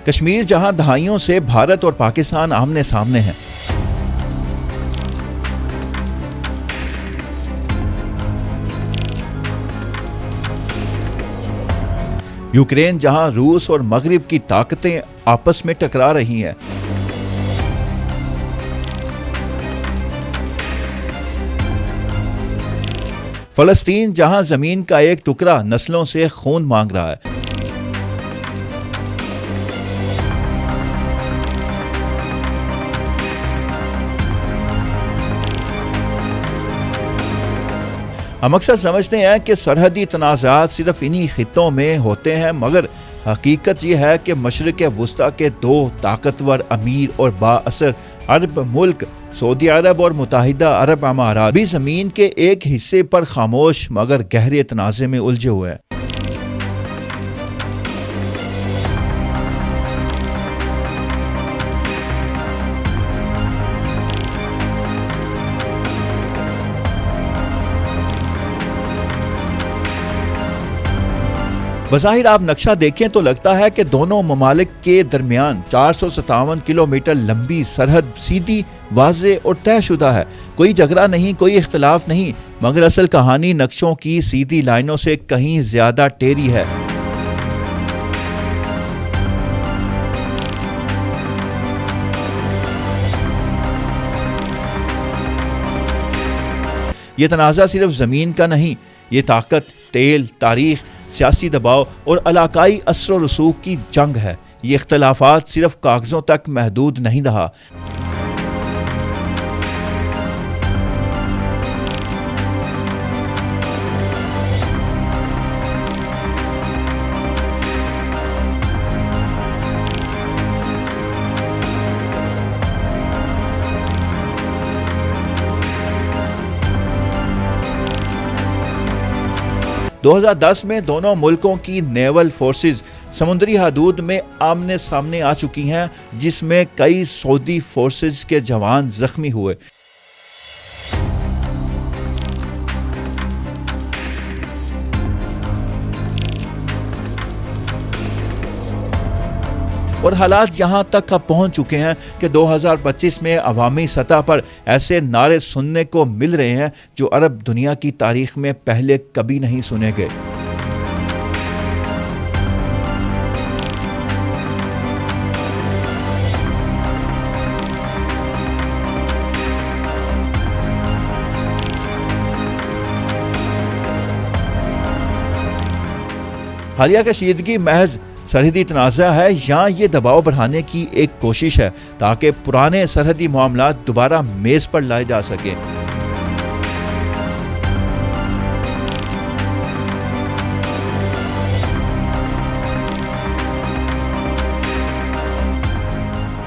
کشمیر جہاں دہائیوں سے بھارت اور پاکستان آمنے سامنے ہیں، یوکرین جہاں روس اور مغرب کی طاقتیں آپس میں ٹکرا رہی ہیں، فلسطین جہاں زمین کا ایک ٹکڑا نسلوں سے خون مانگ رہا ہے، ہم اکثر سمجھتے ہیں کہ سرحدی تنازعات صرف انہی خطوں میں ہوتے ہیں، مگر حقیقت یہ ہے کہ مشرق وسطیٰ کے دو طاقتور امیر اور با اثر عرب ملک سعودی عرب اور متحدہ عرب امارات بھی زمین کے ایک حصے پر خاموش مگر گہرے تنازع میں الجھے ہوئے ہیں۔ بظاہر آپ نقشہ دیکھیں تو لگتا ہے کہ دونوں ممالک کے درمیان 457 کلومیٹر لمبی سرحد سیدھی، واضح اور طے شدہ ہے۔ کوئی جھگڑا نہیں، کوئی اختلاف نہیں، مگر اصل کہانی نقشوں کی سیدھی لائنوں سے کہیں زیادہ ٹیڑھی ہے۔ یہ تنازع صرف زمین کا نہیں، یہ طاقت، تیل، تاریخ، سیاسی دباؤ اور علاقائی اثر و رسوخ کی جنگ ہے۔ یہ اختلافات صرف کاغذوں تک محدود نہیں رہا۔ دو 2010 میں دونوں ملکوں کی نیول فورسز سمندری حدود میں آمنے سامنے آ چکی ہیں، جس میں کئی سعودی فورسز کے جوان زخمی ہوئے۔ اور حالات یہاں تک اب پہنچ چکے ہیں کہ 2025 میں عوامی سطح پر ایسے نعرے سننے کو مل رہے ہیں جو عرب دنیا کی تاریخ میں پہلے کبھی نہیں سنے گئے۔ حالیہ کشیدگی محض سرحدی تنازع ہے یا یہ دباؤ بڑھانے کی ایک کوشش ہے تاکہ پرانے سرحدی معاملات دوبارہ میز پر لائے جا سکیں؟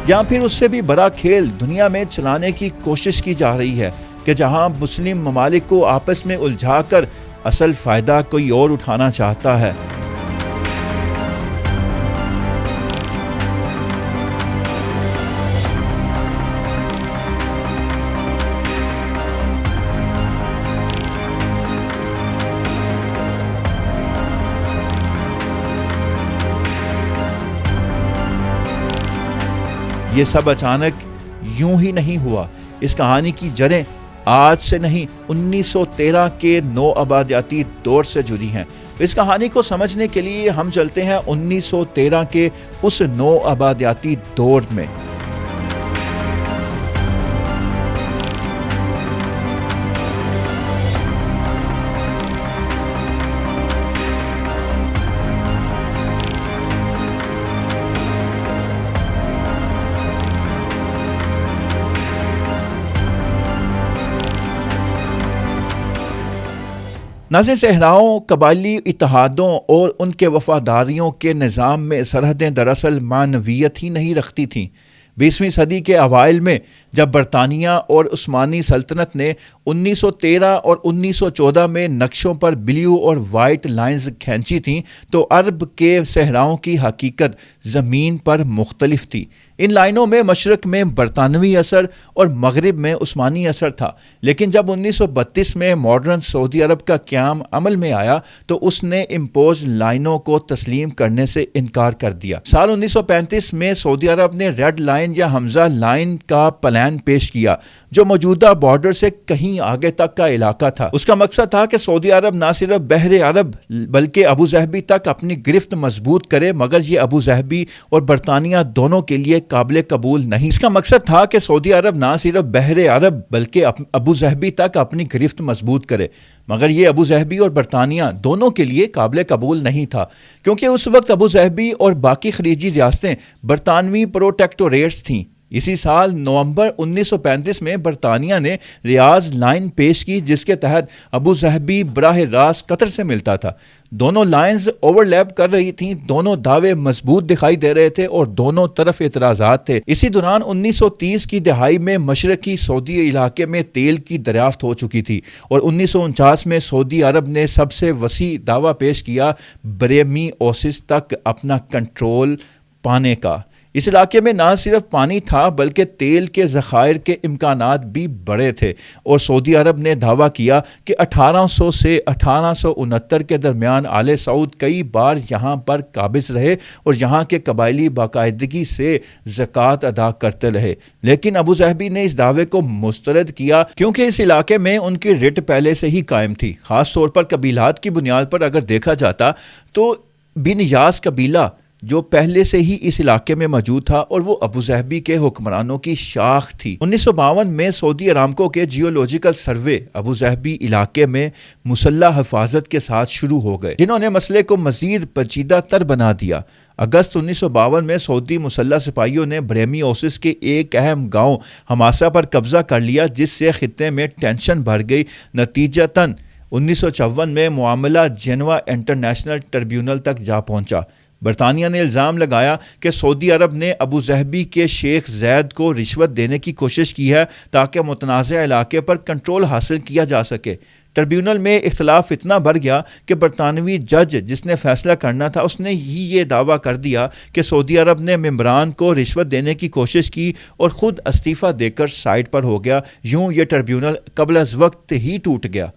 یا پھر اس سے بھی بڑا کھیل دنیا میں چلانے کی کوشش کی جا رہی ہے کہ جہاں مسلم ممالک کو آپس میں الجھا کر اصل فائدہ کوئی اور اٹھانا چاہتا ہے۔ یہ سب اچانک یوں ہی نہیں ہوا۔ اس کہانی کی جڑیں آج سے نہیں 1913 کے نو آبادیاتی دور سے جڑی ہیں۔ اس کہانی کو سمجھنے کے لیے ہم چلتے ہیں 1913 کے اس نو آبادیاتی دور میں۔ ناظرین، صحراؤں، قبائلی اتحادوں اور ان کے وفاداریوں کے نظام میں سرحدیں دراصل معنویت ہی نہیں رکھتی تھیں، 20ویں صدی کے اوائل میں جب برطانیہ اور عثمانی سلطنت نے 1913 اور 1914 میں نقشوں پر بلیو اور وائٹ لائنز کھینچی تھیں تو عرب کے صحراؤں کی حقیقت زمین پر مختلف تھی۔ ان لائنوں میں مشرق میں برطانوی اثر اور مغرب میں عثمانی اثر تھا، لیکن جب 1932 میں ماڈرن سعودی عرب کا قیام عمل میں آیا تو اس نے امپوز لائنوں کو تسلیم کرنے سے انکار کر دیا۔ سال 1935 میں سعودی عرب نے ریڈ لائن یا حمزہ لائن کا پلان پیش کیا جو موجودہ بارڈر سے کہیں آگے تک کا علاقہ تھا۔ اس کا مقصد تھا کہ سعودی عرب نہ صرف بحر عرب بلکہ ابوظہبی تک اپنی گرفت مضبوط کرے، مگر یہ ابوظہبی اور برطانیہ دونوں کے لیے قابل قبول نہیں۔ اس کا مقصد تھا کہ سعودی عرب نہ صرف بحر عرب بلکہ ابوظہبی تک اپنی گرفت مضبوط کرے، مگر یہ ابوظہبی اور برطانیہ دونوں کے لیے قابل قبول نہیں تھا، کیونکہ اس وقت ابوظہبی اور باقی خلیجی ریاستیں برطانوی پروٹیکٹوریٹس تھیں۔ اسی سال نومبر 1935 میں برطانیہ نے ریاض لائن پیش کی جس کے تحت ابوظہبی براہ راست قطر سے ملتا تھا۔ دونوں لائنز اوور لیپ کر رہی تھیں، دونوں دعوے مضبوط دکھائی دے رہے تھے اور دونوں طرف اعتراضات تھے۔ اسی دوران 1930 کی دہائی میں مشرقی سعودی علاقے میں تیل کی دریافت ہو چکی تھی اور 1949 میں سعودی عرب نے سب سے وسیع دعویٰ پیش کیا بریمی اوسس تک اپنا کنٹرول پانے کا۔ اس علاقے میں نہ صرف پانی تھا بلکہ تیل کے ذخائر کے امکانات بھی بڑے تھے، اور سعودی عرب نے دعویٰ کیا کہ 1800 سے 1869 کے درمیان آل سعود کئی بار یہاں پر قابض رہے اور یہاں کے قبائلی باقاعدگی سے زکوٰۃ ادا کرتے رہے، لیکن ابوظہبی نے اس دعوے کو مسترد کیا کیونکہ اس علاقے میں ان کی رٹ پہلے سے ہی قائم تھی۔ خاص طور پر قبیلات کی بنیاد پر اگر دیکھا جاتا تو بن یاس قبیلہ جو پہلے سے ہی اس علاقے میں موجود تھا اور وہ ابوظہبی کے حکمرانوں کی شاخ تھی۔ 1952 میں سعودی ارامکو کے جیولوجیکل سروے ابوظہبی علاقے میں مسلح حفاظت کے ساتھ شروع ہو گئے، جنہوں نے مسئلے کو مزید پیچیدہ تر بنا دیا۔ اگست 1952 میں سعودی مسلح سپاہیوں نے بریمی اوسس کے ایک اہم گاؤں حماسہ پر قبضہ کر لیا جس سے خطے میں ٹینشن بڑھ گئی۔ نتیجتاً 1954 میں معاملہ جنیوا انٹرنیشنل ٹریبیونل تک جا پہنچا۔ برطانیہ نے الزام لگایا کہ سعودی عرب نے ابوظہبی کے شیخ زید کو رشوت دینے کی کوشش کی ہے تاکہ متنازع علاقے پر کنٹرول حاصل کیا جا سکے۔ ٹریبیونل میں اختلاف اتنا بڑھ گیا کہ برطانوی جج جس نے فیصلہ کرنا تھا اس نے ہی یہ دعویٰ کر دیا کہ سعودی عرب نے ممبران کو رشوت دینے کی کوشش کی اور خود استعفیٰ دے کر سائڈ پر ہو گیا۔ یوں یہ ٹریبیونل قبل از وقت ہی ٹوٹ گیا۔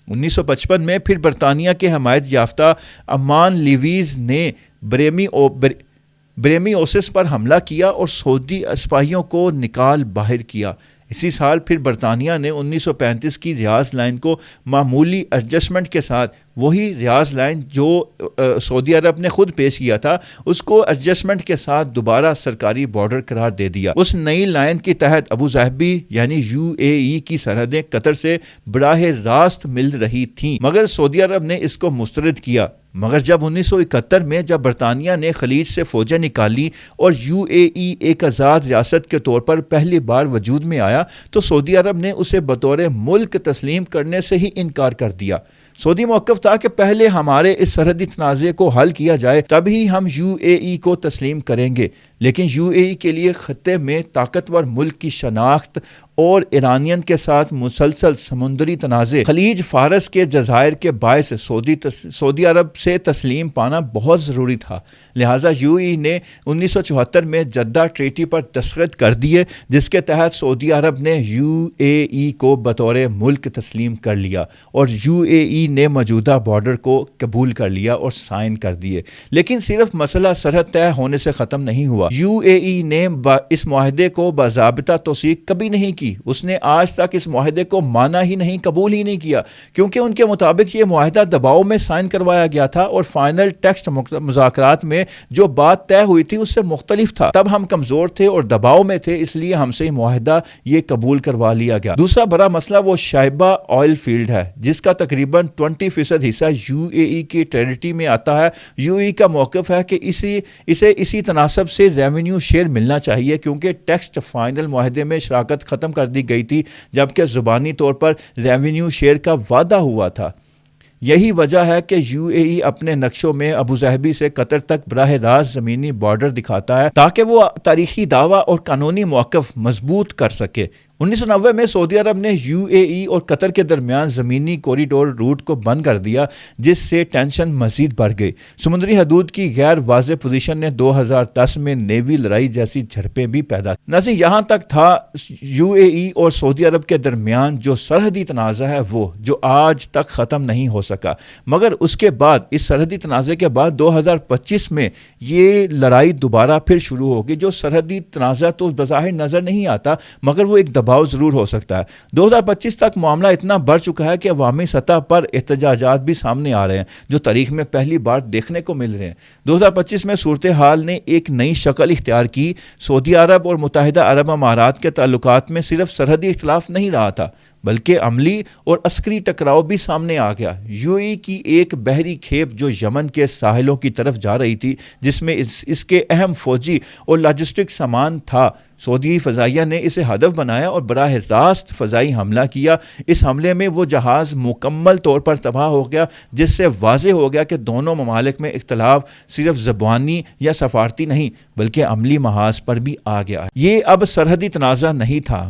1955 میں پھر برطانیہ کے حمایت یافتہ امان لیویز نے بریمی اوسس پر حملہ کیا اور سعودی سپاہیوں کو نکال باہر کیا۔ اسی سال پھر برطانیہ نے 1935 کی ریاض لائن کو معمولی ایڈجسٹمنٹ کے ساتھ، وہی ریاض لائن جو سعودی عرب نے خود پیش کیا تھا، اس کو ایڈجسٹمنٹ کے ساتھ دوبارہ سرکاری بارڈر قرار دے دیا۔ اس نئی لائن کے تحت ابوظہبی یعنی UAE کی سرحدیں قطر سے براہ راست مل رہی تھیں، مگر سعودی عرب نے اس کو مسترد کیا۔ مگر جب 1971 میں جب برطانیہ نے خلیج سے فوجیں نکالی اور UAE ایک آزاد ریاست کے طور پر پہلی بار وجود میں آیا تو سعودی عرب نے اسے بطور ملک تسلیم کرنے سے ہی انکار کر دیا۔ سعودی موقف تھا کہ پہلے ہمارے اس سرحدی تنازع کو حل کیا جائے تب ہی ہم UAE کو تسلیم کریں گے، لیکن UAE کے لیے خطے میں طاقتور ملک کی شناخت اور ایرانین کے ساتھ مسلسل سمندری تنازع خلیج فارس کے جزائر کے باعث سعودی عرب سے تسلیم پانا بہت ضروری تھا۔ لہٰذا UAE نے 1974 میں جدہ ٹریٹی پر دستخط کر دیے جس کے تحت سعودی عرب نے UAE کو بطور ملک تسلیم کر لیا اور UAE نے موجودہ بارڈر کو قبول کر لیا اور سائن کر دیے۔ لیکن صرف مسئلہ سرحد طے ہونے سے ختم نہیں ہوا۔ UAE نے اس معاہدے کو باضابطہ توثیق کبھی نہیں کی، اس نے آج تک اس معاہدے کو مانا ہی نہیں، قبول ہی نہیں کیا، کیونکہ ان کے مطابق یہ معاہدہ دباؤ میں سائن کروایا گیا تھا اور فائنل ٹیکسٹ مذاکرات میں جو بات طے ہوئی تھی اس سے مختلف تھا۔ تب ہم کمزور تھے اور دباؤ میں تھے، اس لیے ہم سے معاہدہ یہ قبول کروا لیا گیا۔ دوسرا بڑا مسئلہ وہ شائبہ آئل فیلڈ ہے جس کا تقریباً 20% حصہ UAE کی ٹیریٹری میں آتا ہے۔ UAE کا موقف ہے کہ اسے اسی تناسب سے ریونیو شیئر ملنا چاہیے کیونکہ ٹیکسٹ فائنل معاہدے میں شراکت ختم کر دی گئی تھی جبکہ زبانی طور پر ریونیو شیئر کا وعدہ ہوا تھا۔ یہی وجہ ہے کہ یو اے ای اپنے نقشوں میں ابوظہبی سے قطر تک براہ راست زمینی بارڈر دکھاتا ہے تاکہ وہ تاریخی دعویٰ اور قانونی موقف مضبوط کر سکے۔ 1990 میں سعودی عرب نے یو اے ای اور قطر کے درمیان زمینی کوریڈور روٹ کو بند کر دیا، جس سے ٹینشن مزید بڑھ گئی۔ سمندری حدود کی غیر واضح پوزیشن نے 2010 میں نیوی لڑائی جیسی جھڑپیں بھی پیدا کی۔ ناظرین، یہاں تک تھا یو اے ای اور سعودی عرب کے درمیان جو سرحدی تنازع ہے وہ جو آج تک ختم نہیں ہو سکا، مگر اس کے بعد اس سرحدی تنازع کے بعد 2025 میں یہ لڑائی دوبارہ پھر شروع ہوگی۔ جو سرحدی تنازع تو بظاہر نظر نہیں آتا مگر وہ ایک دباؤ ضرور ہو سکتا ہے۔ 2025 تک معاملہ اتنا بڑھ چکا ہے کہ عوامی سطح پر احتجاجات بھی سامنے آ رہے ہیں جو تاریخ میں پہلی بار دیکھنے کو مل رہے ہیں۔ 2025 میں صورتحال نے ایک نئی شکل اختیار کی۔ سعودی عرب اور متحدہ عرب امارات کے تعلقات میں صرف سرحدی اختلاف نہیں رہا تھا بلکہ عملی اور عسکری ٹکراؤ بھی سامنے آ گیا۔ یو اے ای کی ایک بحری کھیپ جو یمن کے ساحلوں کی طرف جا رہی تھی، جس میں اس کے اہم فوجی اور لاجسٹک سامان تھا، سعودی فضائیہ نے اسے ہدف بنایا اور براہ راست فضائی حملہ کیا۔ اس حملے میں وہ جہاز مکمل طور پر تباہ ہو گیا، جس سے واضح ہو گیا کہ دونوں ممالک میں اختلاف صرف زبانی یا سفارتی نہیں بلکہ عملی محاذ پر بھی آ گیا ہے۔ یہ اب سرحدی تنازع نہیں تھا،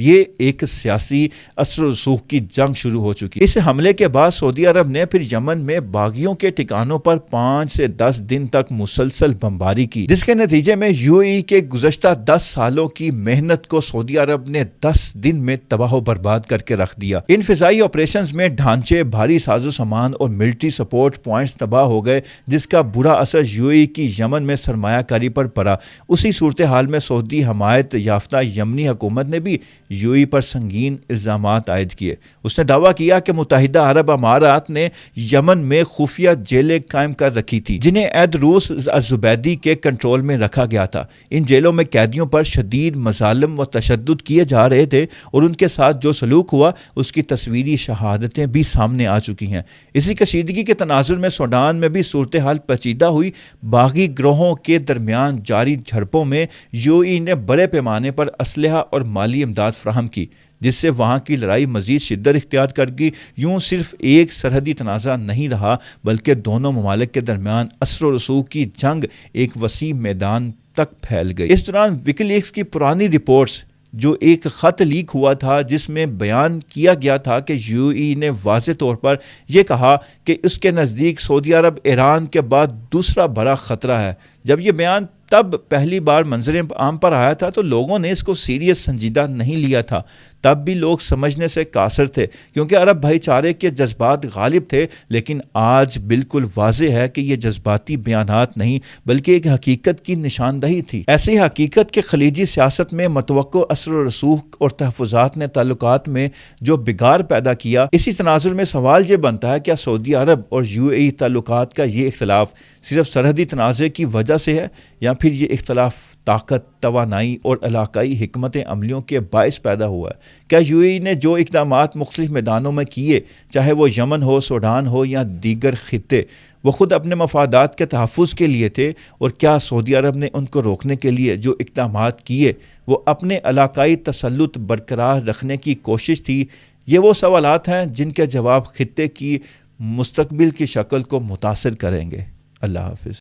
یہ ایک سیاسی اثر و رسوخ کی جنگ شروع ہو چکی۔ اس حملے کے بعد سعودی عرب نے پھر یمن میں باغیوں کے ٹھکانوں پر 5 سے 10 دن تک مسلسل بمباری کی، جس کے نتیجے میں یو اے ای کے گزشتہ 10 سالوں کی محنت کو سعودی عرب نے 10 دن میں تباہ و برباد کر کے رکھ دیا۔ ان فضائی آپریشنز میں ڈھانچے، بھاری ساز و سامان اور ملٹری سپورٹ پوائنٹس تباہ ہو گئے، جس کا برا اثر یو اے ای کی یمن میں سرمایہ کاری پر پڑا۔ اسی صورتحال میں سعودی حمایت یافتہ یمنی حکومت نے بھی یو اے ای پر سنگین الزامات عائد کیے۔ اس نے دعویٰ کیا کہ متحدہ عرب امارات نے یمن میں خفیہ جیلیں قائم کر رکھی تھی جنہیں ایدروس الزبیدی کے کنٹرول میں رکھا گیا تھا۔ ان جیلوں میں قیدیوں پر شدید مظالم و تشدد کیے جا رہے تھے اور ان کے ساتھ جو سلوک ہوا اس کی تصویری شہادتیں بھی سامنے آ چکی ہیں۔ اسی کشیدگی کے تناظر میں سوڈان میں بھی صورتحال پیچیدہ ہوئی۔ باغی گروہوں کے درمیان جاری جھڑپوں میں یو اے ای نے بڑے پیمانے پر اسلحہ اور مالی امداد فراہم کی، جس سے وہاں کی لڑائی مزید شدت اختیار کر گئی۔ یوں صرف ایک سرحدی تنازع نہیں رہا بلکہ دونوں ممالک کے درمیان اثر و رسوخ کی جنگ ایک وسیع میدان تک پھیل گئی۔ اس دوران وکی لیکس کی پرانی رپورٹس، جو ایک خط لیک ہوا تھا جس میں بیان کیا گیا تھا کہ یو اے ای نے واضح طور پر یہ کہا کہ اس کے نزدیک سعودی عرب ایران کے بعد دوسرا بڑا خطرہ ہے۔ جب یہ بیان تب پہلی بار منظر عام پر آیا تھا تو لوگوں نے اس کو سیریس سنجیدہ نہیں لیا تھا۔ تب بھی لوگ سمجھنے سے قاصر تھے کیونکہ عرب بھائی چارے کے جذبات غالب تھے، لیکن آج بالکل واضح ہے کہ یہ جذباتی بیانات نہیں بلکہ ایک حقیقت کی نشاندہی تھی۔ ایسی حقیقت کہ خلیجی سیاست میں متوقع اثر و رسوخ اور تحفظات نے تعلقات میں جو بگاڑ پیدا کیا۔ اسی تناظر میں سوال یہ بنتا ہے، کیا سعودی عرب اور یو اے ای تعلقات کا یہ اختلاف صرف سرحدی تنازع کی وجہ سے ہے یا پھر یہ اختلاف طاقت، توانائی اور علاقائی حکمت عملیوں کے باعث پیدا ہوا ہے؟ کیا یو اے ای نے جو اقدامات مختلف میدانوں میں کیے، چاہے وہ یمن ہو، سوڈان ہو یا دیگر خطے، وہ خود اپنے مفادات کے تحفظ کے لیے تھے؟ اور کیا سعودی عرب نے ان کو روکنے کے لیے جو اقدامات کیے وہ اپنے علاقائی تسلط برقرار رکھنے کی کوشش تھی؟ یہ وہ سوالات ہیں جن کے جواب خطے کی مستقبل کی شکل کو متاثر کریں گے۔ اللہ حافظ۔